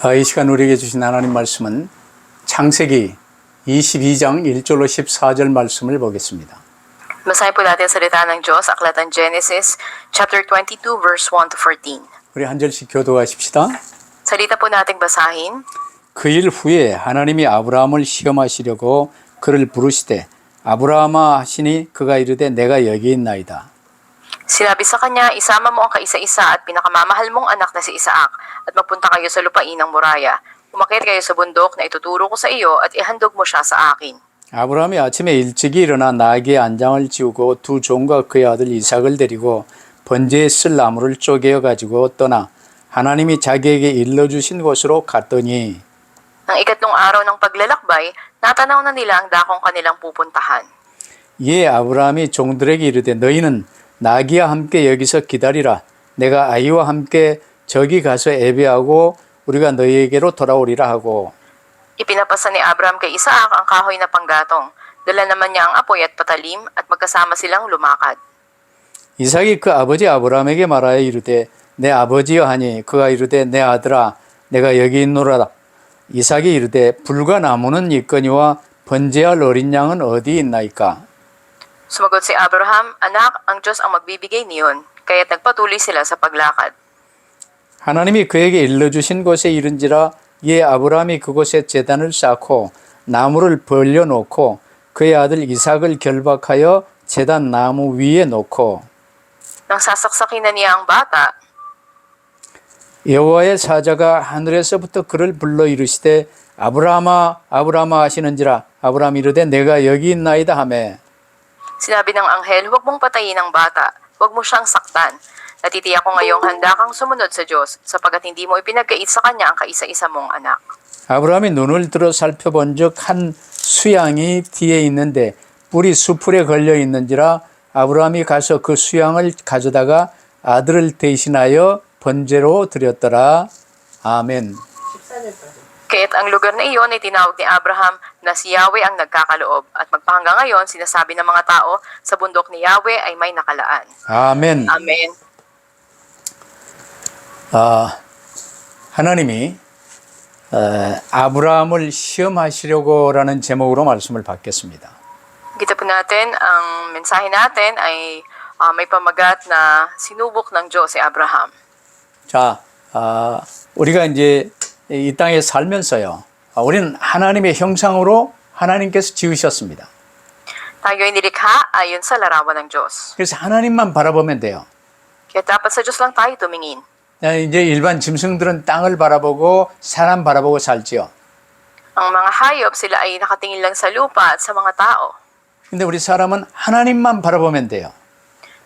이 시간 우리에게 주신 하나님 말씀은 창세기 22장 1절로 14절 말씀을 보겠습니다. Basahin po natin ang salita ng Diyos, Aklat ng Genesis, chapter 22, verse 1 to 14. 우리 한 절씩 교도하십시다. Salita po nating basahin. 그 일 후에 하나님이 아브라함을 시험하시려고 그를 부르시되 아브라함아 하시니 그가 이르되 내가 여기 있나이다. Sinabi sa kanya, isama mo ang kaisa-isa at pinakamamahal mong anak na si Isaac at magpunta kayo sa lupain ng Moraya. Umakyat kayo sa bundok na ituturo ko sa iyo at ihandog mo siya sa akin. 아브라함이 아침에 일찍이 일어나 나귀의 안장을 지우고 두 종과 그의 아들 이삭을 데리고 번제에 쓸 나무를 쪼개어 가지고 떠나 하나님이 자기에게 일러주신 곳으로 갔더니 Ang ikatlong araw ng paglalakbay, natanaw na nila ang dakong kanilang pupuntahan. 이에 아브라함이 종들에게 이르되 너희는 나귀와 함께 여기서 기다리라. 내가 아이와 함께 저기 가서 예배하고 우리가 너희에게로 돌아오리라 하고 Ipinapasa ni Abraham kay Isaac ang kahoy na panggatong. Dala naman niya ang apoy at patalim at magkasama silang lumakad. 이삭이 그 아버지 아브라함에게 말하여 이르되 내 아버지여 하니 그가 이르되 내 아들아 내가 여기 있노라. 이삭이 이르되 불과 나무는 있거니와 번제할 어린 양은 어디 있나이까? Sumagot si Abraham, Anak, ang Diyos ang magbibigay niyon. Kaya't nagpatuloy sila sa paglakad. 하나님이 그에게 일러주신 곳에 이른지라 이에 아브라함이 그곳에 제단을 쌓고 나무를 벌려놓고 그의 아들 이삭을 결박하여 제단 나무 위에 놓고 Nang sasaksakin na niya ang bata, 여호와의 사자가 하늘에서부터 그를 불러 이르시되 아브라함아 아브라함아 하시는지라 아브라함 이르되 내가 여기 있나이다 하매 sinabi ng anghel, huwag mong patayin ang bata. Huwag mo siyang saktan. Natitiyak ko ngayong handa kang sumunod sa Diyos sapagkat hindi mo ipinagkait sa Kanya ang kaisa-isa mong anak. 아브라함이 눈을 들어 살펴본즉 한 수양이 뒤에 있는데 뿔이 수풀에 걸려 있는지라 아브라함이 가서 그 수양을 가져다가 아들을 대신하여 번제로 드렸더라. 아멘. Kaya't ang lugar na iyon ay tinawag ni Abraham na si Yahweh ang nagkakaloob at magpahanggang ngayon sinasabi ng mga tao sa bundok ni Yahweh ay may nakalaan. 아멘. Amen. 하나님이 아브라함을 시험하시려고라는 제목으로 말씀을 받겠습니다. Kita po natin, ang mensahe natin ay may pamagat na sinubok ng Diyos si Abraham. 자, 우리가 이제 이 땅에 살면서요, 우리는 하나님의 형상으로 하나님께서 지으셨습니다. Tayo ay nilikha ayon sa larawan ng Diyos. 그래서 하나님만 바라보면 돼요. Kaya dapat sa Diyos lang tayo tumingin. 이제 일반 짐승들은 땅을 바라보고 사람 바라보고 살지요. Ang mga hayop, sila ay nakatingin lang sa lupa at sa mga tao. 근데 우리 사람은 하나님만 바라보면 돼요.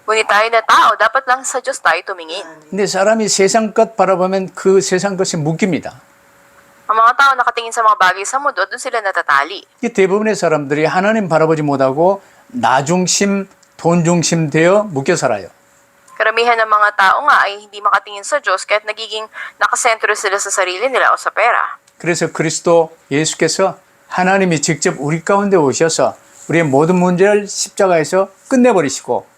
Ngunit tayo na tao, dapat lang sa Diyos tayo tumingin. 근데 사람이 세상 것 바라보면 그 세상 것이 묶입니다. Ang mga tao nakatingin sa mga bagay sa mundo, doon sila natatali. 이 대부분의 사람들이 하나님 바라보지 못하고 나 중심, 돈 중심 되어 묶여 살아요. Karamihan ng mga tao nga ay hindi makatingin sa Diyos kaya't nagiging nakasentro sila sa sarili nila o sa pera. 그래서 그리스도 예수께서 하나님이 직접 우리 가운데 오셔서 우리의 모든 문제를 십자가에서 끝내버리시고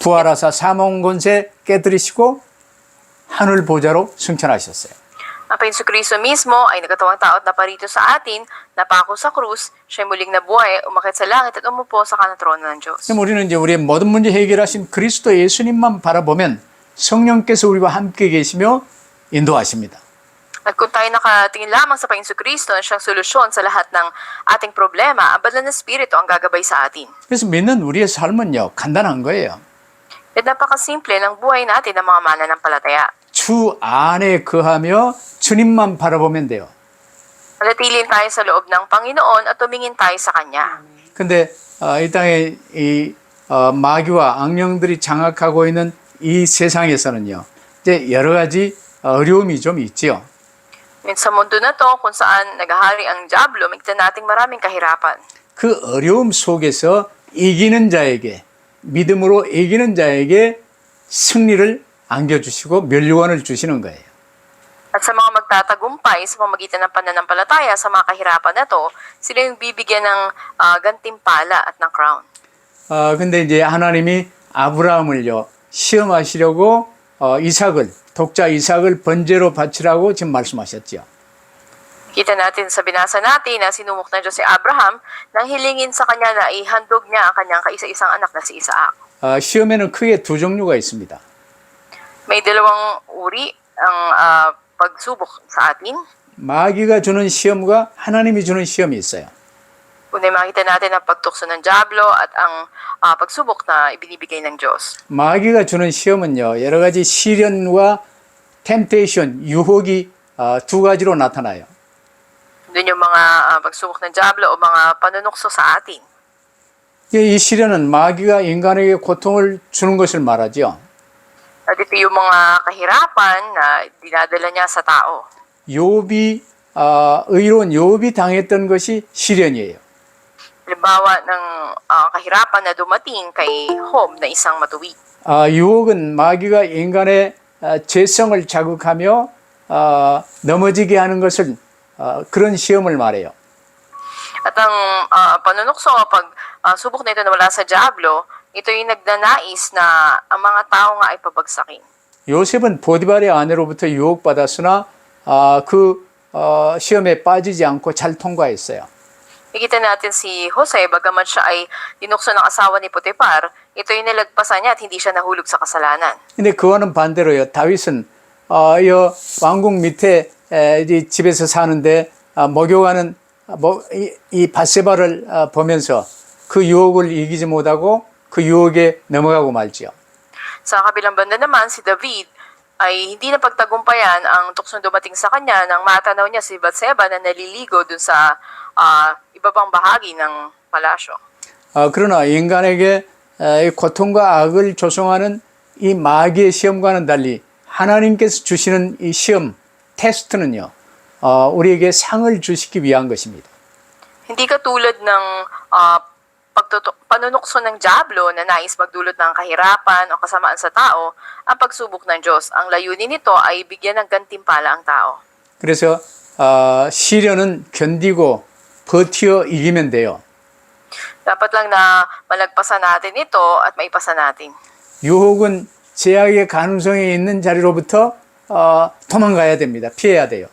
부활하사 사망 권세 깨뜨리시고 하늘 보좌로 승천하셨어요. Ang Panginoon mismo ay nagkatawang tao at naparito sa atin, napako sa krus, siya'y muling nabuhay, umakyat sa langit at umupo sa kanang trono ng Diyos. 그럼 우리는 이제 우리의 모든 문제 해결하신 그리스도 예수님만 바라보면 성령께서 우리와 함께 계시며 인도하십니다. At kung tayo nakatingin lamang sa Panginoon Kristo na siyang solusyon sa lahat ng ating problema, ang banal na Espiritu ang gagabay sa atin. 그래서 믿는 우리의 삶은요 간단한 거예요. At napakasimple ng buhay natin ng mga mananampalataya. 주 안에 거하며 주님만 바라보면 돼요. Manatiling tayo sa loob ng Panginoon at tumingin tayo sa Kanya. 근데 이 땅에 이 마귀와 악령들이 장악하고 있는 이 세상에서는요. 이제 여러 가지 어려움이 좀 있지요. Sa mundo na to, kung saan naghahari ang Diablo, makita nating maraming kahirapan. 그 어려움 속에서 이기는 자에게 믿음으로 이기는 자에게 승리를 안겨주시고 면류관을 주시는 거예요. At sa mga magtatagumpay sa pamagitan ng pananampalataya sa mga kahirapan na to, sila yung bibigyan ng gantimpala at ng crown. 근데 이제 하나님이 아브라함을요 시험하시려고 이삭을 독자 이삭을 번제로 바치라고 지금 말씀하셨죠. Kita natin sa binasa natin na sinumok na Diyos si Abraham nang hilingin sa kanya na ihandog niya ang kanyang kaisa-isang anak na si Isaac. 시험에는 크게 두 종류가 있습니다. May dalawang uri ang pagsubok sa atin. 마귀가 주는 시험과 하나님이 주는 시험이 있어요. Una makita natin ang pagtukso ng Diablo at ang pagsubok na ibinibigay ng Diyos. 마귀가 주는 시험은요, 여러 가지 시련과 템테이션, 유혹이 두 가지로 나타나요. Doon yung mga pagsubok ng Diablo o mga panunukso sa atin. 이 시련은 마귀가 인간에게 고통을 주는 것을 말하죠. At ito yung mga kahirapan na dinadala niya sa tao. 욥이 의로운 욥이 당했던 것이 시련이에요. Halimbawa ng kahirapan na dumating kay Job na isang matuwid. 유혹은 마귀가 인간의 죄성을 자극하며 넘어지게 하는 것을 그런 시험을 말해요. At ang panunukso pag subok na ito na wala sa Diablo, ito yung nagnanais na ang mga tao nga ay pabagsakin. 요셉은 보디발의 아내로부터 유혹받았으나 그 시험에 빠지지 않고 잘 통과했어요. Nakita natin si Jose, bagamat siya ay dinukso ng asawa ni Potiphar, ito yung nilagpasan niya at hindi siya nahulog sa kasalanan. 근데 그와는 반대로요. 다윗은 이 왕궁 밑에 이 집에서 사는데 목욕하는 이 밧세바를 보면서 그 유혹을 이기지 못하고 그 유혹에 넘어가고 말지요. Sa kabilang banda naman, si David ay hindi napagtagumpayan ang tuksong dumating sa kanya nang matanaw niya si Bathsheba na naliligo dun sa ibabang bahagi ng palasyo. 그러나 인간에게 이 고통과 악을 조성하는 이 마귀의 시험과는 달리 하나님께서 주시는 이 시험, 테스트는요, 우리에게 상을 주시기 위한 것입니다. Hindi katulad ng panunukso ng Diablo na nais magdulot ng kahirapan o kasamaan sa tao, ang pagsubok ng Diyos. Ang layunin nito ay bigyan ng gantimpala ang tao. 그래서 시련은 견디고 버티어 이기면 돼요. Dapat lang na malagpasan natin ito at maipasa natin. 유혹은 제약의 가능성이 있는 자리로부터 도망가야 됩니다. 피해야 돼요.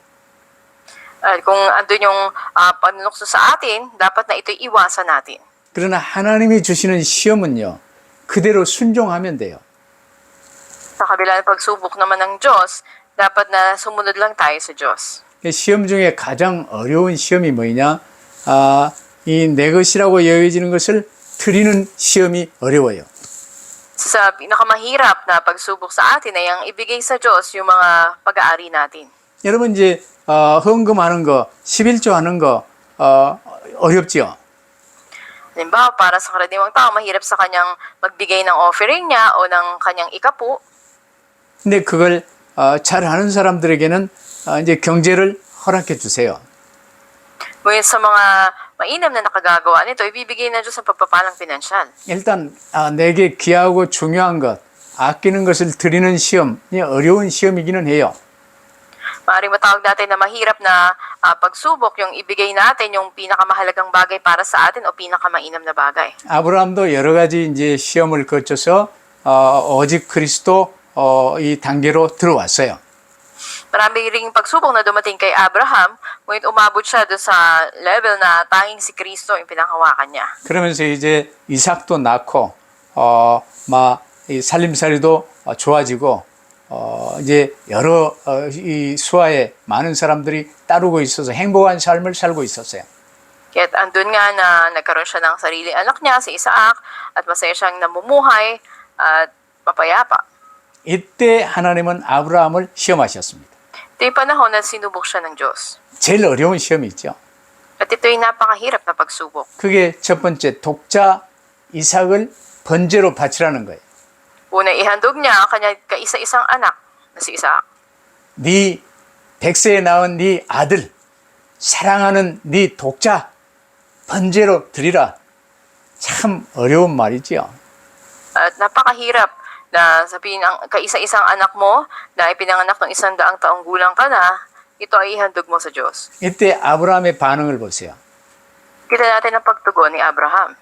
At kung andun yung panunukso sa atin, dapat na ito'y iwasan natin. 그러나 하나님이 주시는 시험은요, 그대로 순종하면 돼요. Sa kabila ng pagsubok naman ng Diyos, dapat na sumunod lang tayo sa Diyos. 시험 중에 가장 어려운 시험이 뭐냐? 이 내 것이라고 여겨지는 것을 드리는 시험이 어려워요. Sa pinakamahirap na pagsubok sa atin ay ang ibigay sa Diyos yung mga pag-aari natin. 여러분 이제 헌금하는 거, 11조 하는 거 어렵죠? Halimbawa, para sa karaniwang tao, mahirap sa kanyang magbigay ng offering niya o ng kanyang ikapu. 근데 그걸 잘하는 사람들에게는 이제 경제를 허락해 주세요. Ngunit sa mga mainam na nakagagawa nito, ibibigay ng Diyos ang pagpapalang pinansyal. 일단 내게 귀하고 중요한 것, 아끼는 것을 드리는 시험이 어려운 시험이기는 해요. Maaaring matawag natin na mahirap na pagsubok yung ibigay natin yung pinakamahalagang bagay para sa atin o pinakamainam na bagay. 아브라함도 여러 가지 이제 시험을 거쳐서 오직 그리스도 이 단계로 들어왔어요. Marami ring pagsubok na dumating kay Abraham, ngunit umabot siya doon sa level na tanging si Kristo yung pinanghawakan niya. 그러면서 이제 이삭도 낳고 이 살림살이도 좋아지고 이제 여러 이 수하에 많은 사람들이 따르고 있어서 행복한 삶을 살고 있었어요. Kaya't andun nga na nagkaroon siya ng sariling anak niya, si Isaac, at masaya siyang namumuhay at mapayapa. 이때 하나님은 아브라함을 시험하셨습니다. Ito yung panahon na sinubok siya ng Diyos. 제일 어려운 시험이 있죠. At ito yung napakahirap na pagsubok. 그게 첫 번째 독자 이삭을 번제로 바치라는 거예요. Una, ihandog niya ang kanyang kaisa-isang anak na si Isaac. 네 백세에 낳은 네 아들, 사랑하는 네 독자 번제로 드리라. 참 어려운 말이죠. At napakahirap na sabihin ang kaisa-isang anak mo na ipinanganak ng 100 taong gulang ka na, ito ay ihandog mo sa Diyos. 이때 아브라함의 반응을 보세요. Kita natin ang pagtugon ni Abraham.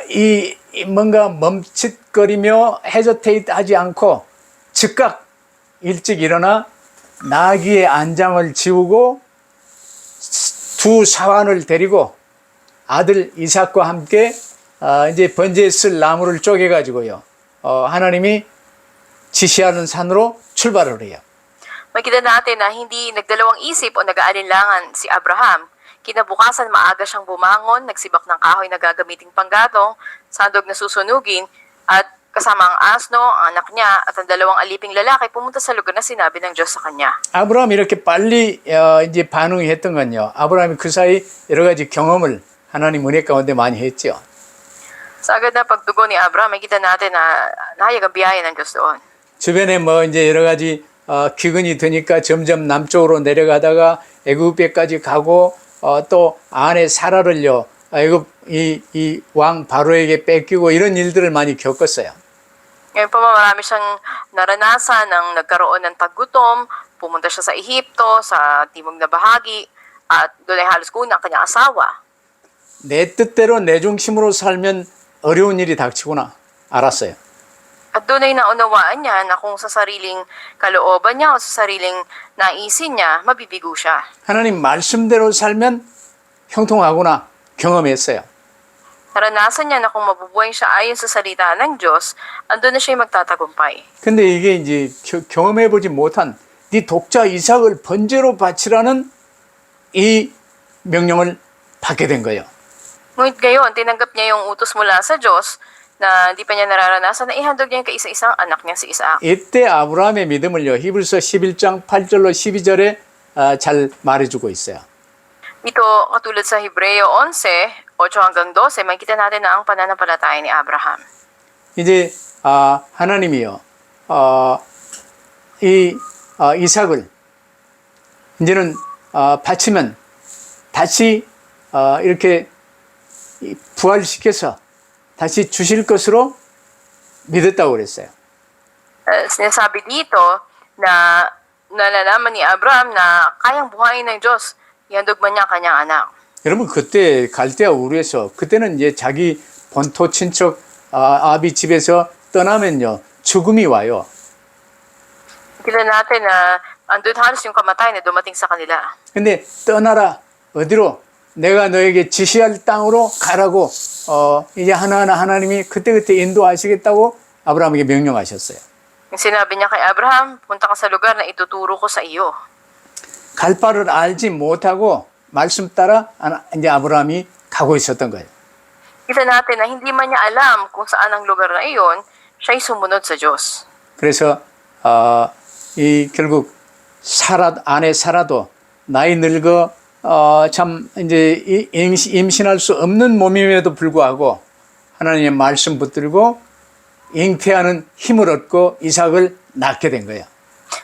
이 뭔가 멈칫거리며 헤저테이트 하지 않고 즉각 일찍 일어나 나귀의 안장을 지우고 두 사환을 데리고 아들 이삭과 함께 이제 번제에 쓸 나무를 쪼개 가지고요. 하나님이 지시하는 산으로 출발을 해요. Makita natin na hindi nagdalawang isip o nag-aalinlangan si Abraham. Kinabukasan maaga siyang bumangon, nagsibak ng kahoy na gagamiting panggatong, sandog na susunugin, at kasama ang asno, ang anak niya, at ang dalawang aliping lalaki pumunta sa lugar na sinabi ng Diyos sa kanya. 아브라함이 이렇게 빨리 이제 반응이 했던 건요. 아브라함이 그 사이 여러 가지 경험을 하나님 은혜 가운데 많이 했죠. Sa agad na pagtugon ni Abraham, makita natin na nahayag ang biyaya ng Diyos doon. 주변에 뭐 이제 여러 가지 기근이 드니까 점점 남쪽으로 내려가다가 애굽에까지 가고 또 아내 사라를요 애굽 이 왕 바로에게 뺏기고 이런 일들을 많이 겪었어요. Ngayon pa marami siyang naranasan ng nagkaroon ng taggutom, pumunta siya sa Ehipto, sa timog na bahagi, at doon ay halos kunan ang kanyang asawa. 내 뜻대로 내 중심으로 살면 어려운 일이 닥치구나 알았어요. At doon ay naunawaan niya na kung sa sariling kalooban niya o sa sariling naisin niya, mabibigo siya. 하나님 말씀대로 살면 형통하구나 경험했어요. Naranasan niya na kung mabubuhay siya ayon sa salita ng Diyos, andun na siya magtatagumpay. 근데 이게 이제 경험해보지 못한 네 독자 이삭을 번제로 바치라는 이 명령을 받게 된 거예요. Ngunit ngayon, tinanggap niya yung utos mula sa Diyos na hindi pa niya nararanasan na ihandog niya yung kaisa-isang anak niya si Isaac. 이때 아브라함의 믿음을요 히브리서 11장 8절로 12절에 잘 말해주고 있어요. Ito, katulad sa Hebreo 11, 8 hanggang 12, makikita natin na ang pananampalataya ni Abraham. 이제 하나님이요 이삭을 이제는 바치면 다시 이렇게 부활시켜서 다시 주실 것으로 믿었다고 그랬어요. Sinasabi dito na nalalaman ni Abraham na kayang buhayin ng Diyos, ihandog man niya ang kanyang anak. 여러분 그때 갈대아 우르에서 그때는 이제 자기 본토 친척 아비 집에서 떠나면요 죽음이 와요. Kita natin na andun halos yung kamatayan na dumating sa kanila. 근데 떠나라 어디로 내가 너에게 지시할 땅으로 가라고 이제 하나하나 하나님이 그때그때 인도하시겠다고 아브라함에게 명령하셨어요. Sinabi niya kay Abraham, punta ka sa lugar na ituturo ko sa iyo. 갈 바를 알지 못하고 말씀 따라 이제 아브라함이 가고 있었던 거예요. Kita natin na hindi man niya alam kung saan ang lugar na iyon, siya'y sumunod sa Diyos. 그래서 이 결국 아내 사라도 나이 늙어 참 이제 임신할 수 없는 몸임에도 불구하고 하나님의 말씀 붙들고 잉태하는 힘을 얻고 이삭을 낳게 된 거예요.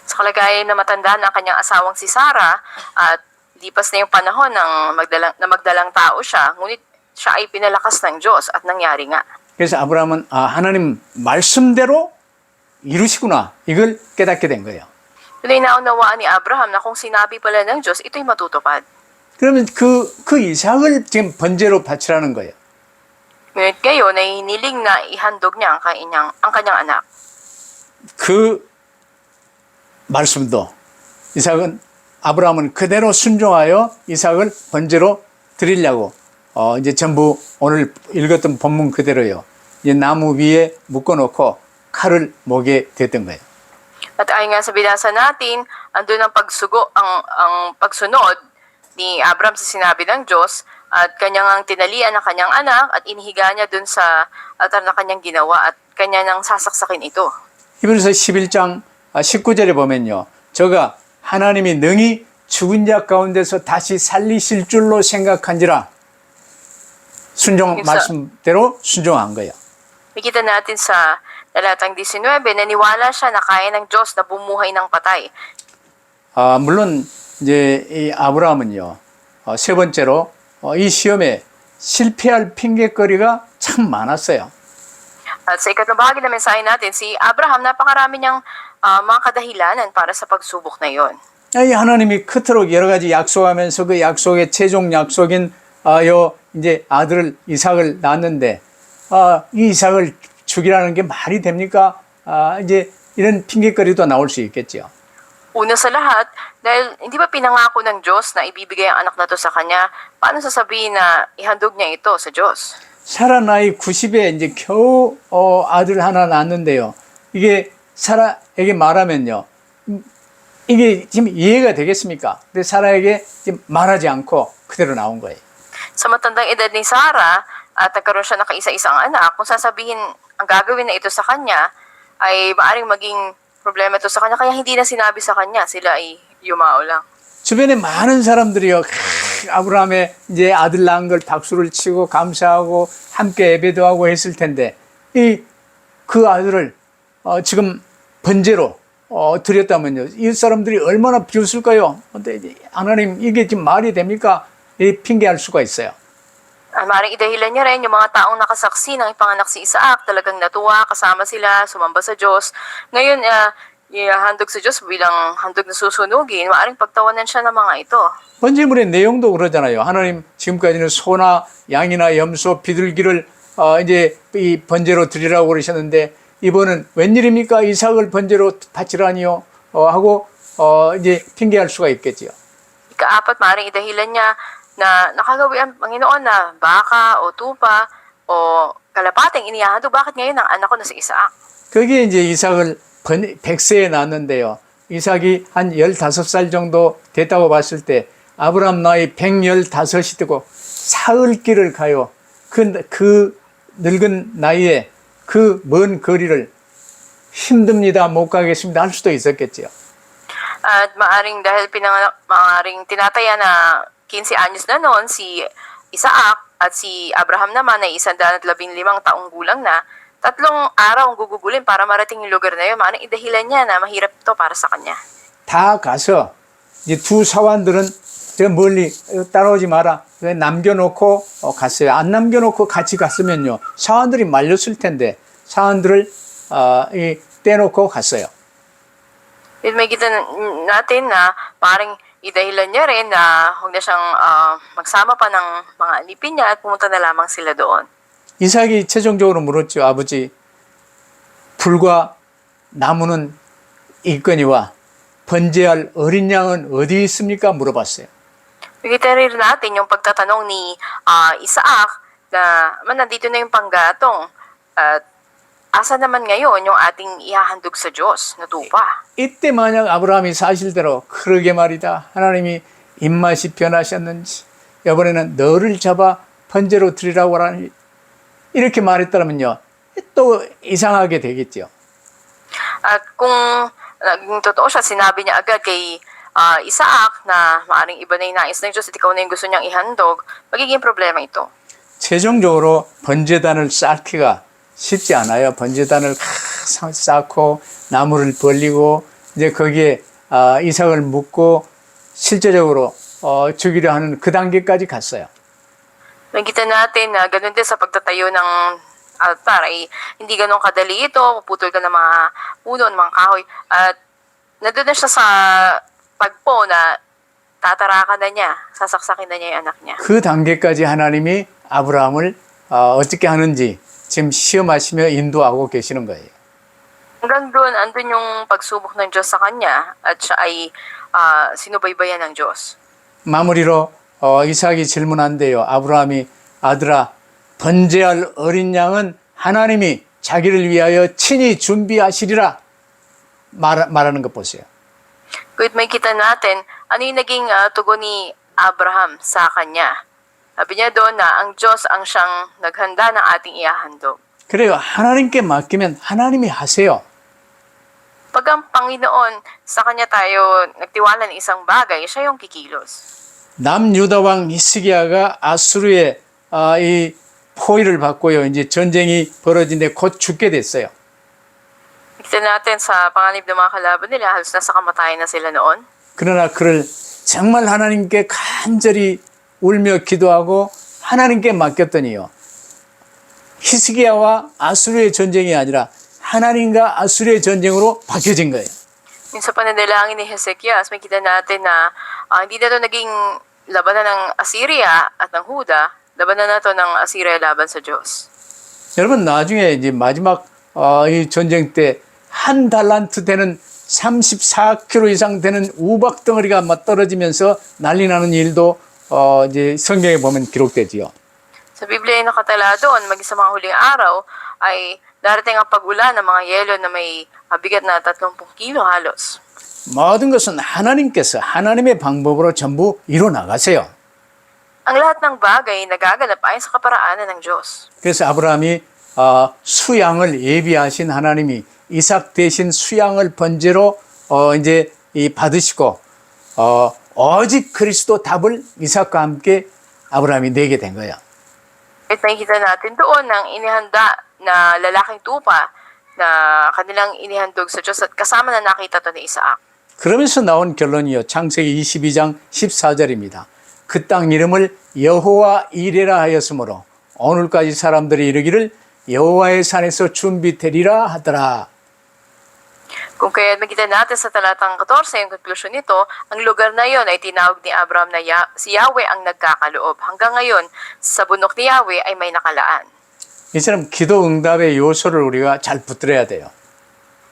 Sa kalagayan na matanda na ang kanyang asawang si Sarah at lipas na yung panahon na magdalang tao siya, ngunit siya ay pinalakas ng Diyos at nangyari nga. 그래서 아브라함은 하나님 말씀대로 이루시구나 이걸 깨닫게 된 거예요. Doon ay naunawaan ni Abraham na kung sinabi pala ng Diyos, ito'y matutupad. 그러면 그 이삭을 지금 번제로 바치라는 거예요. Ngunit ngayon ay hiniling na ihandog niya ang kanyang anak. 그 말씀도 아브라함은 그대로 순종하여 이삭을 번제로 드리려고 이제 전부 오늘 읽었던 본문 그대로요. 이제 나무 위에 묶어놓고 칼을 목에 댔던 거예요. At ayon nga sa binasa natin, andun ang ang pagsunod ni Abraham sa sinabi ng Diyos at kanyang tinalian ng kanyang anak at inihiga niya dun sa altar na kanyang ginawa at kanya nang sasaksakin ito. 히브리서 11장 19절에 보면요. 저가 하나님이 능히 죽은 자 가운데서 다시 살리실 줄로 생각한지라 말씀대로 순종한 거예요. Nakita natin sa talatang 19, naniwala siya na kaya ng Diyos na bumuhay ng patay. 물론 이제 이 아브라함은요. 세 번째로 이 시험에 실패할 핑계거리가 참 많았어요. At sa ikatlong bahagi ng mensahe natin, si Abraham, napakarami niyang mga kadahilanan para sa pagsubok na yon. 이 하나님이 그토록 여러 가지 약속하면서 그 약속의 최종 약속인 이제 아들을 이삭을 낳았는데 이 이삭을 죽이라는 게 말이 됩니까? 이제 이런 핑계거리도 나올 수 있겠죠. Una sa lahat, dahil hindi ba pinangako ng Diyos na ibibigay ang anak na to sa kanya, paano sasabihin na ihandog niya ito sa Diyos? 사라 나이 90에 이제 겨우 아들 하나 낳았는데요. 이게 사라에게 말하면요. 이게 지금 이해가 되겠습니까? 근데 사라에게 지금 말하지 않고 그대로 나온 거예요. Sa matandang edad ni Sarah, at nagkaroon siya ng kaisa-isang anak, kung sasabihin ang gagawin na ito sa kanya, ay maaring maging problema ito sa kanya, kaya hindi na sinabi sa kanya, sila ay yumao lang. 주변에 많은 사람들이요. 아브라함의 이제 아들 낳은 걸 박수를 치고 감사하고 함께 예배도 하고 했을 텐데 그 아들을 지금 번제로 드렸다면요. 이 사람들이 얼마나 비웃을까요? 근데 하나님 이게 지금 말이 됩니까? 핑계할 수가 있어요. Maring idahilan niya rin yung mga taong nakasaksi ng ipanganak si Isaac, talagang natuwa, kasama sila, sumamba sa Diyos. Ngayon, ihandog sa Diyos bilang handog na susunugin, maaring pagtawanan siya ng mga ito. 번제물의 내용도 그러잖아요. 하나님 지금까지는 소나 양이나 염소, 비둘기를 이제 이 번제로 드리라고 그러셨는데 이번은 웬일입니까? 이삭을 번제로 바치라니요? 하고 이제 핑계할 수가 있겠지요. Ikaapat, maring idahilan niya na nakagawi ang Panginoon na baka o tupa o kalapating inihahandog. Bakit ngayon ang anak ko na si Isaac? 거기에 이제 이삭을 100세에 낳았는데요. 이삭이 한 15살 정도 됐다고 봤을 때 아브라함 나이 115이 되고 사흘길을 가요. 그 늙은 나이에 그 먼 거리를 힘듭니다. 못 가겠습니다. 할 수도 있었겠지요. At maaring dahil maaring tinataya na 15 anyos na noon si Isaac at si Abraham naman ay 115 taong gulang na, 3 araw ang gugugulin para marating yung lugar na yun. Maaring idahilan niya na mahirap to para sa kanya. 다 가서 이제 두 사환들은 저 멀리 따라오지 마라. 남겨놓고 갔어요. 안 남겨놓고 같이 갔으면요. 사환들이 말렸을 텐데 사환들을 떼놓고 갔어요. May kita natin na parang idahilan niya rin na huwag na siyang magsama pa ng mga alipin niya at pumunta na lamang sila doon. 이삭이 최종적으로 물었죠. 아버지, 불과 나무는 있거니와 번제할 어린 양은 어디 있습니까? 물어봤어요. Makita rin natin yung pagtatanong ni Isaac na nandito na yung panggatong at asa naman ngayon yung ating ihahandog sa Diyos na tupa. 이때 만약 아브라함이 사실대로 그러게 말이다. 하나님이 입맛이 변하셨는지 이번에는 너를 잡아 번제로 드리라고 하니 이렇게 말했다면요. 또 이상하게 되겠죠. At kung naging totoo siya, sinabi niya agad kay Isaac na maaring iba na yung nais ng Diyos at ikaw na yung gusto niyang ihandog, magiging problema ito. 최종적으로 번제단을 쌓기가 쉽지 않아요. 번제단을 쌓고 나무를 벌리고 이제 거기에 이삭을 묻고 실제적으로 죽이려 하는 그 단계까지 갔어요. Nakita natin na ganun din sa pagtatayo ng altar ay hindi ganun kadali ito, puputol ka ng mga puno, ng mga kahoy, at nandun na siya sa pagpo na tatarakan na niya, sasaksakin na niya yung anak niya. 그 단계까지 하나님이 아브라함을 어떻게 하는지 지금 시험하시며 인도하고 계시는 거예요. Hanggang doon, andun yung pagsubok ng Diyos sa kanya at siya ay sinubaybayan ng Diyos. 마무리로 이삭이 질문한대요. 아브라함이 아들아 번제할 어린 양은 하나님이 자기를 위하여 친히 준비하시리라 말하는 것 보세요. Kung may kita natin, ano yung naging tugon ni Abraham sa kanya? Sabi niya doon na ang Diyos ang siyang naghanda ng ating ihahandog. 그래요. 하나님께 맡기면 하나님이 하세요. Pag ang Panginoon sa kanya tayo nagtiwala ng isang bagay, siya yung kikilos. 남유다 왕 히스기야가 아수르의 이 포위를 받고요. 이제 전쟁이 벌어진데 곧 죽게 됐어요. Kita natin sa panganib ng mga kalaban nila, halos nasa kamatayan na sila noon. 그러나 그를 정말 하나님께 간절히 울며 기도하고 하나님께 맡겼더니요. 히스기야와 아수르의 전쟁이 아니라 하나님과 아수르의 전쟁으로 바뀌어진 거예요. Yung sa pananalangin ni Hezekias, may kita natin na hindi na ito naging labanan ng Assyria at ng Huda, labanan na ito ng Assyria laban sa Diyos. 여러분 나중에 이제 마지막 이 전쟁 때 한 달란트 되는 34kg 이상 되는 우박 덩어리가 막 떨어지면서 난리 나는 일도 이제 성경에 보면 기록되지요. Sa Biblia ay nakatala doon, maging sa mga huling araw, ay darating ang pag-ulan ng mga yelo na may bigat na 30 kilo halos. 모든 것은 하나님께서 하나님의 방법으로 전부 이뤄 나가세요. Ang lahat ng bagay nagaganap ayon sa kaparaanan ng Diyos. 그래서 아브라함이 수양을 예비하신 하나님이 이삭 대신 수양을 번제로 이제 받으시고 오직 그리스도 답을 이삭과 함께 아브라함이 내게 된 거야. At nakikita natin doon ang inihanda na lalaking tupa na kanilang inihandog sa Diyos at kasama na nakita to ni Isaac. 그러면서 나온 결론이요. 창세기 22장 14절입니다. 그 땅 이름을 여호와 이레라 하였으므로 오늘까지 사람들이 이르기를 여호와의 산에서 준비되리라 하더라. Kung kaya makita natin sa talatang 14, yung konklusyon nito, ang lugar na yon ay tinawag ni Abraham na si Yahweh ang nagkakaloob. Hanggang ngayon, sa bunok ni Yahweh ay may nakalaan. 이처럼 기도 응답의 요소를 우리가 잘 붙들어야 돼요.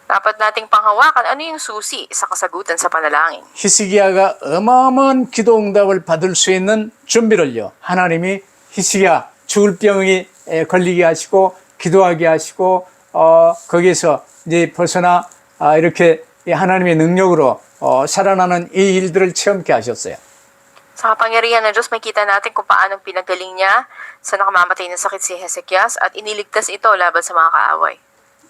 Dapat nating panghawakan ano yung susi sa kasagutan sa panalangin. 히스기야가 어마어마한 기도 응답을 받을 수 있는 준비를요. 하나님이 히스기야 죽을 병이 걸리게 하시고 기도하게 하시고 거기에서 이제 벗어나 이렇게 하나님의 능력으로 살아나는 이 일들을 체험케 하셨어요. Sa kapangyarihan ng Diyos, makita natin kung paano pinagaling niya sa nakamamatay ng sakit si Hezekias at iniligtas ito laban sa mga kaaway.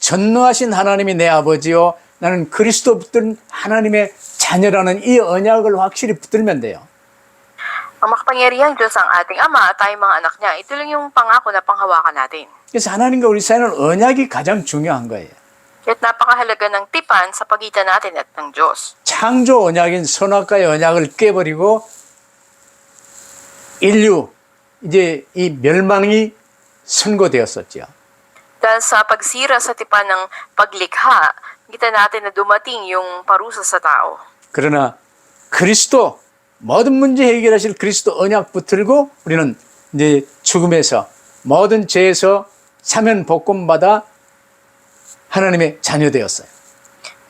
전능하신 하나님이 내 아버지요. 나는 그리스도 붙든 하나님의 자녀라는 이 언약을 확실히 붙들면 돼요. Ang makapangyarihang Diyos ang ating Ama at tayong mga anak niya. Ito lang yung pangako na panghawakan natin. 그래서 하나님과 우리 사이는 언약이 가장 중요한 거예요. Kaya't napakahalaga ng tipan sa pagitan natin at ng Diyos. 창조 언약인 선악과의 언약을 깨버리고 인류 이제 이 멸망이 선고되었었죠. Dahil sa pagsira sa tipan ng paglikha, kita natin na dumating yung parusa sa tao. 그러나 그리스도 모든 문제 해결하실 그리스도 언약 붙들고 우리는 이제 죽음에서 모든 죄에서 사면 복권 받아 하나님의 자녀 되었어요.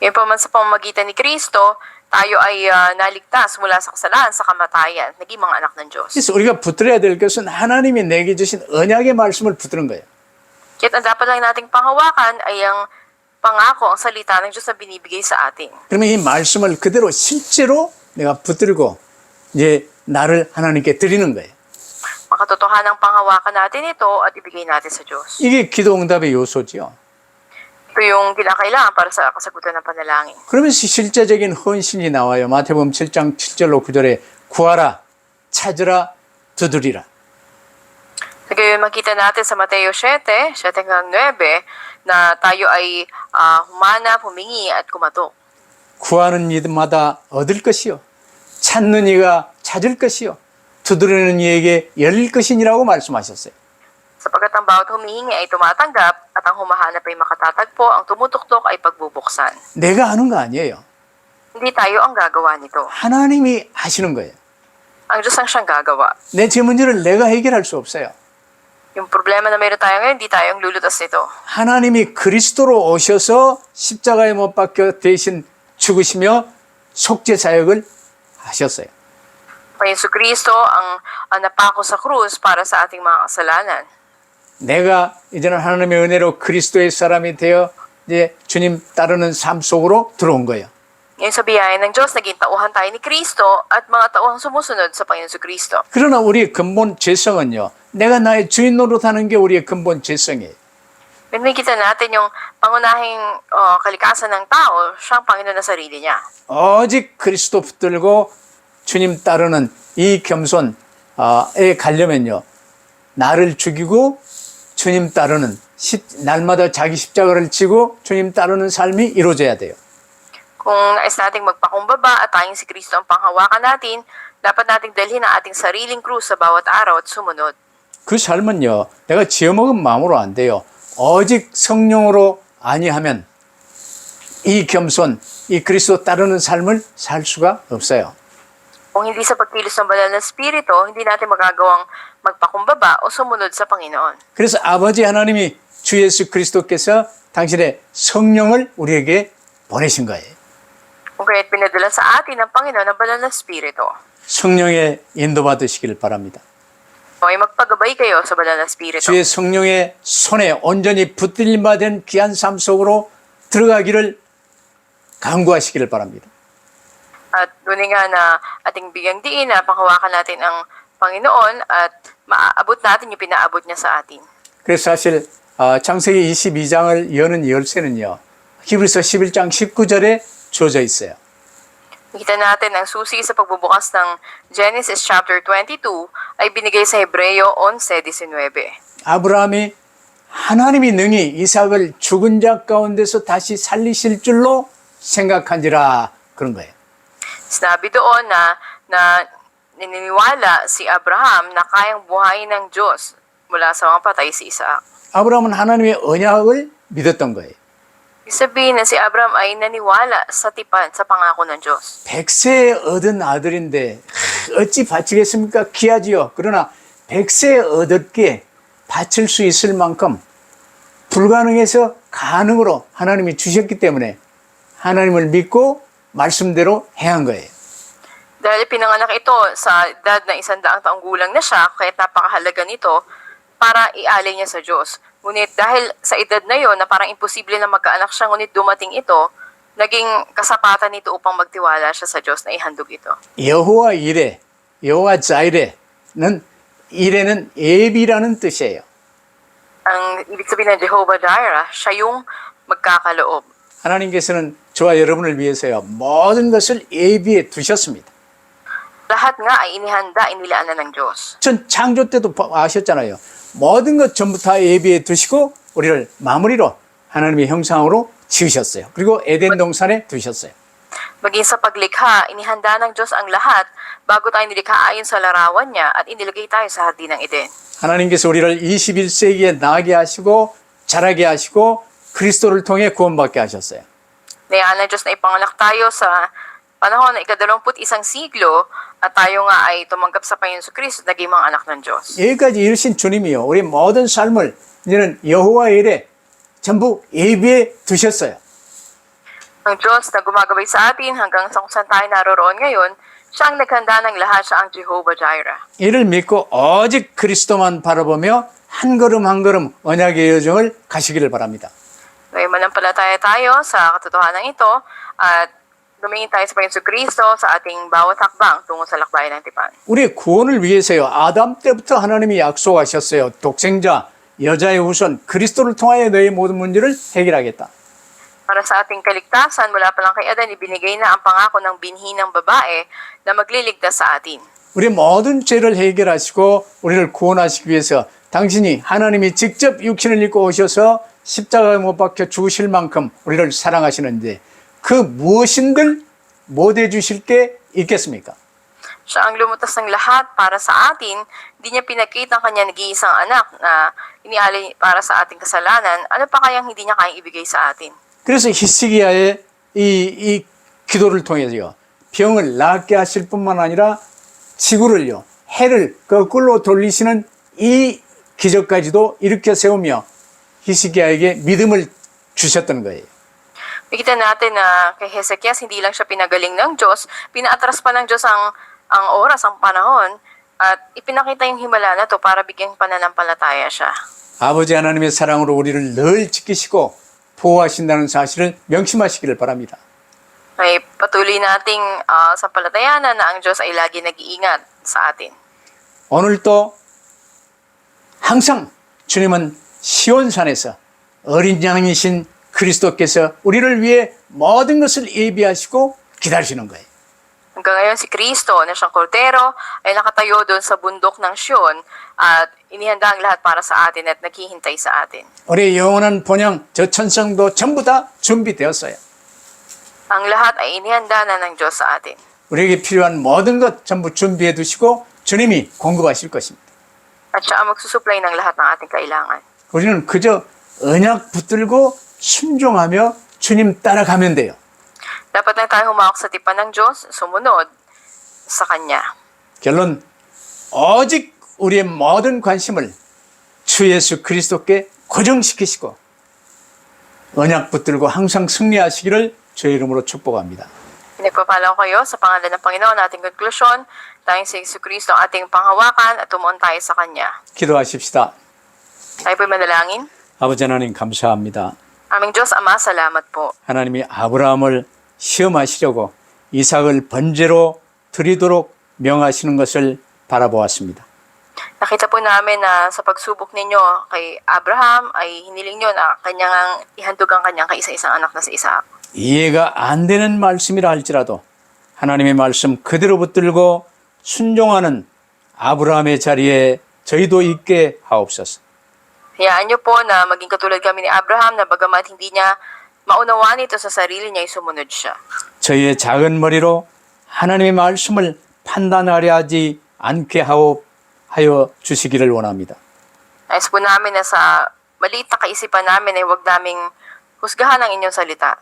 Ngayon pa man sa pamamagitan ni Kristo, tayo ay naligtas mula sa kasalanan, sa kamatayan, naging mga anak ng Diyos. 그래서 우리가 붙들어야 될 것은 하나님이 내게 주신 언약의 말씀을 붙드는 거예요. Kaya't ang dapat lang nating panghawakan ay ang pangako, ang salita ng Diyos na binibigay sa atin. 그러면 이 말씀을 그대로 실제로 내가 붙들고 이제 나를 하나님께 드리는 거예요. Makatotohanang panghawakan natin ito at ibigay natin sa Diyos. 이게 기도 응답의 요소죠. Ito yung kinakailangan para sa kasagutan ng panalangin. 그러면서 실제적인 헌신이 나와요. 마태복음 7장 7절로 9절에 구하라, 찾으라, 두드리라. So, gayon makita natin sa Mateo 7, 7-9, na tayo ay humanap, humingi at kumatok. 구하는 이마다 얻을 것이요. 찾는 이가 찾을 것이요. 두드리는 이에게 열릴 것이니라고 말씀하셨어요. Sapagkat ang bawat humihingi ay tumatanggap at ang humahanap ay makatatagpo, ang tumutuktok ay pagbubuksan. 내가 하는 거 아니에요. Hindi tayo ang gagawa nito. 하나님이 하시는 거예요. Ang Diyos ang siyang gagawa. 내 제 문제를 내가 해결할 수 없어요. Yung problema na mayroon tayo ngayon, hindi tayo ang lulutas nito. 하나님이 그리스도로 오셔서 십자가에 못 박혀 대신 죽으시며 속죄 사역을 하셨어요. Ang Yesu Kristo ang napako sa krus para sa ating mga kasalanan. 내가 이제는 하나님의 은혜로 그리스도의 사람이 되어 이제 주님 따르는 삶 속으로 들어온 거예요. Ngayon sa biyaya ng Diyos, naging tauhan tayo ni Kristo at mga tauhang sumusunod sa Panginoon Yesu Kristo. 그러나 우리의 근본 죄성은요. 내가 나의 주인 노릇하는 게 우리의 근본 죄성이에요. Nakikita natin yung pangunahing kalikasan ng tao, siyang Panginoon na sarili niya. 오직 그리스도 붙들고 주님 따르는 이 겸손에 가려면요. 나를 죽이고 주님 따르는 날마다 자기 십자가를 지고 주님 따르는 삶이 이루어져야 돼요. Kung nais nating magpakumbaba at tayong si Kristo ang panghawakan natin, dapat nating dalhin ang ating sariling krus sa bawat araw at sumunod. 그 삶은요. 내가 지어먹은 마음으로 안 돼요. 오직 성령으로 아니하면 이 겸손, 이 그리스도 따르는 삶을 살 수가 없어요. Kung hindi sa pagkilos ng banal na Espiritu, hindi natin magagawang magpakumbaba o sumunod sa Panginoon. 그래서 아버지 하나님이 주 예수 그리스도께서 당신의 성령을 우리에게 보내신 거예요. Kung kaya't pinadala sa atin ng Panginoon ang banal na Espiritu. 성령의 인도받으시길 바랍니다. O ay magpagabay kayo sa banal na Espiritu. 주의 성령의 손에 온전히 붙들림바 된 귀한 삶 속으로 들어가기를 간구하시기를 바랍니다. At ngunit nga na ating bigyang diin na panghawakan natin ang Panginoon at maaabot natin yung pinaabot niya sa atin. 그래서 사실 창세기 22장을 여는 열쇠는요. 히브리서 11장 19절에 주어져 있어요. Nakita natin ang susi sa pagbubukas ng Genesis chapter 22 ay binigay sa Hebreo 11:19. 아브라함이 하나님이 능히 이삭을 죽은 자 가운데서 다시 살리실 줄로 생각한지라 그런 거예요. Sinabi doon na naniniwala si Abraham na kayang buhayin ng Diyos mula sa mga patay si Isaac. 아브라함은 하나님의 언약을 믿었던 거예요. Ibig sabihin na si Abraham ay naniwala sa tipan sa pangako ng Diyos. 100세에 얻은 아들인데 어찌 바치겠습니까? 귀하지요. 그러나 100세에 얻었기에 바칠 수 있을 만큼 불가능해서 가능으로 하나님이 주셨기 때문에 하나님을 믿고 말씀대로 행한 거예요. Dahil pinanganak ito sa edad na 100 taong gulang na siya, kaya napakahalaga nito para ialay niya sa Diyos. Ngunit dahil sa edad na yon na parang imposible na magkaanak siya, ngunit dumating ito, naging kasapatan nito upang magtiwala siya sa Diyos na ihandog ito. 여호와 이레, 여호와 자이레는 이레는 예비라는 뜻이에요. Ang ibig sabihin ng Jehovah Jireh, siya yung magkakaloob. 하나님께서는 저와 여러분을 위해서요 모든 것을 예비해 두셨습니다. Lahat nga ay inihanda, inilaanan ng Diyos. 전 창조 때도 아셨잖아요. 모든 것 전부 다 예비해 두시고 우리를 마무리로 하나님의 형상으로 지으셨어요. 그리고 에덴 동산에 두셨어요. Maging sa paglikha, inihanda ng Diyos ang lahat bago tayo nilikha ayon sa larawan niya at inilagay tayo sa hardin ng Eden. 하나님께서 우리를 21세기에 나게 하시고 자라게 하시고 그리스도를 통해 구원받게 하셨어요. Nayaan ng Diyos na ipanganak tayo sa panahon na ika-21 siglo at tayo nga ay tumanggap sa Panginoon sa Kristo at naging mga anak ng Diyos. 여기까지 이르신 주님이요. 우리 모든 삶을 이제는 여호와 일에 전부 예비해 두셨어요. Ang Diyos na gumagabay sa atin hanggang sa kung saan tayo naroroon ngayon, siya ang naghanda ng lahat, siya ang Jehovah Jireh. 이를 믿고 오직 그리스도만 바라보며 한 걸음 한 걸음 언약의 여정을 가시기를 바랍니다. Ngayon manampalataya tayo sa katotohanan ito at dumingin tayo sa Panginoon sa Kristo sa ating bawat hakbang tungo sa lakbayan ng tipan. 우리의 구원을 위해서요. 아담 때부터 하나님이 약속하셨어요. 독생자, 여자의 후손, 그리스도를 통하여 너의 모든 문제를 해결하겠다. Para sa ating kaligtasan, mula pa lang kay Adan, ibinigay na ang pangako ng binhi ng babae na magliligtas sa atin. 우리의 모든 죄를 해결하시고 우리를 구원하시기 위해서 당신이 하나님이 직접 육신을 입고 오셔서 십자가에 못 박혀 죽으실 만큼 우리를 사랑하시는데 그 무엇인들 못 해주실 게 있겠습니까? Siya ang lumutas ng lahat para sa atin, hindi niya pinakita ang kanyang nag-iisang anak na inialay para sa ating kasalanan, ano pa kayang hindi niya kayang ibigay sa atin? 그래서 히스기야의 이 기도를 통해서요 병을 낫게 하실 뿐만 아니라 지구를요 해를 거꾸로 돌리시는 이 기적까지도 일으켜 세우며 히스기야에게 믿음을 주셨던 거예요. Nakita natin na kay Hezekias, hindi lang siya pinagaling ng Diyos, pinaatras pa ng Diyos ang oras, ang panahon, at ipinakita yung himala na to para bigyan pananampalataya siya. 아버지 하나님의 사랑으로 우리를 늘 지키시고 보호하신다는 사실을 명심하시기를 바랍니다. Ay patuloy nating sampalatayanan na ang Diyos ay lagi nag-iingat sa atin. 오늘도 항상 주님은 시온산에서 어린 양이신 그리스도께서 우리를 위해 모든 것을 예비하시고 기다리시는 거예요. Hanggang ngayon si Kristo na siyang kordero ay nakatayo doon sa bundok ng Sion at inihanda ang lahat para sa atin at naghihintay sa atin. 우리의 영원한 본향 저 천성도 전부 다 준비되었어요. Ang lahat ay inihanda na ng Diyos sa atin. 우리에게 필요한 모든 것 전부 준비해 두시고 주님이 공급하실 것입니다. At siya ang magsusupply ng lahat ng ating kailangan. 우리는 그저 언약 붙들고 순종하며 주님 따라가면 돼요. Dapat lang tayo humawak sa tipan ng Diyos, sumunod sa Kanya. 결론 오직 우리의 모든 관심을 주 예수 그리스도께 고정시키시고 언약 붙들고 항상 승리하시기를 주의 이름으로 축복합니다. Pinagpapala ko kayo sa pangalan ng Panginoon ating konklusyon. Tayong si Jesucristo ang ating panghawakan at tumuon tayo sa Kanya. 기도하십시다. Tayo po'y manalangin. 아버지 하나님 감사합니다. Aming Diyos Ama, salamat po. 하나님이 아브라함을 시험하시려고 이삭을 번제로 드리도록 명하시는 것을 바라보았습니다. Nakita po namin na sa pagsubok ninyo kay Abraham ay hiniling nyo na kanyang ihandog ang kanyang kaisa-isang anak na si Isaac. 이해가 안 되는 말씀이라 할지라도 하나님의 말씀 그대로 붙들고 순종하는 아브라함의 자리에 저희도 있게 하옵소서. Hayaan nyo po na maging katulad kami ni Abraham na bagamat hindi niya maunawaan ito sa sarili niya, ay sumunod siya. 저희의 작은 머리로 하나님의 말씀을 판단하려 하지 않게 하여 주시기를 원합니다. Nais po namin na sa maliit na kaisipan namin ay huwag naming husgahan ang inyong salita.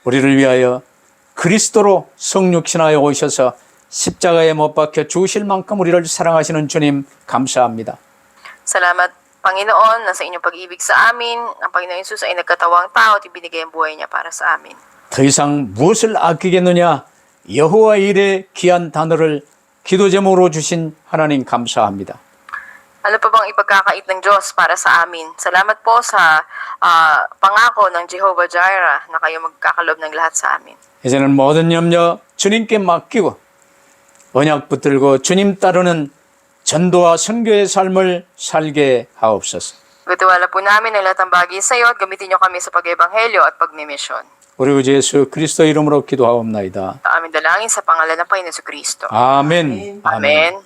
우리를 위하여 그리스도로 성육신하여 오셔서 십자가에 못 박혀 죽으실 만큼 우리를 사랑하시는 주님 감사합니다. Salamat, Panginoon, na sa inyong pag-ibig sa amin, ang Panginoon Jesus ay nagkatawang tao at ibinigay ang buhay niya para sa amin. 더 이상 무엇을 아끼겠느냐 여호와 일의 귀한 단어를 기도 제목으로 주신 하나님 감사합니다. Ano pa bang ipagkakait ng Diyos para sa amin? Salamat po sa pangako ng Jehovah Jireh na kayo magkakalob ng lahat sa amin. 이제는 모든 염려 주님께 맡기고 언약 붙들고 주님 따르는 전도와 선교의 삶을 살게 하옵소서. Gatiwala po namin ang lahat ng bagay sa iyo at gamitin niyo kami sa pag-ebanghelyo at pagmimisyon. 우리 구 예수 그리스도 이름으로 기도하옵나이다. Sa aming dalangin sa pangalan ng Panginoon Kristo. 아멘. Amen.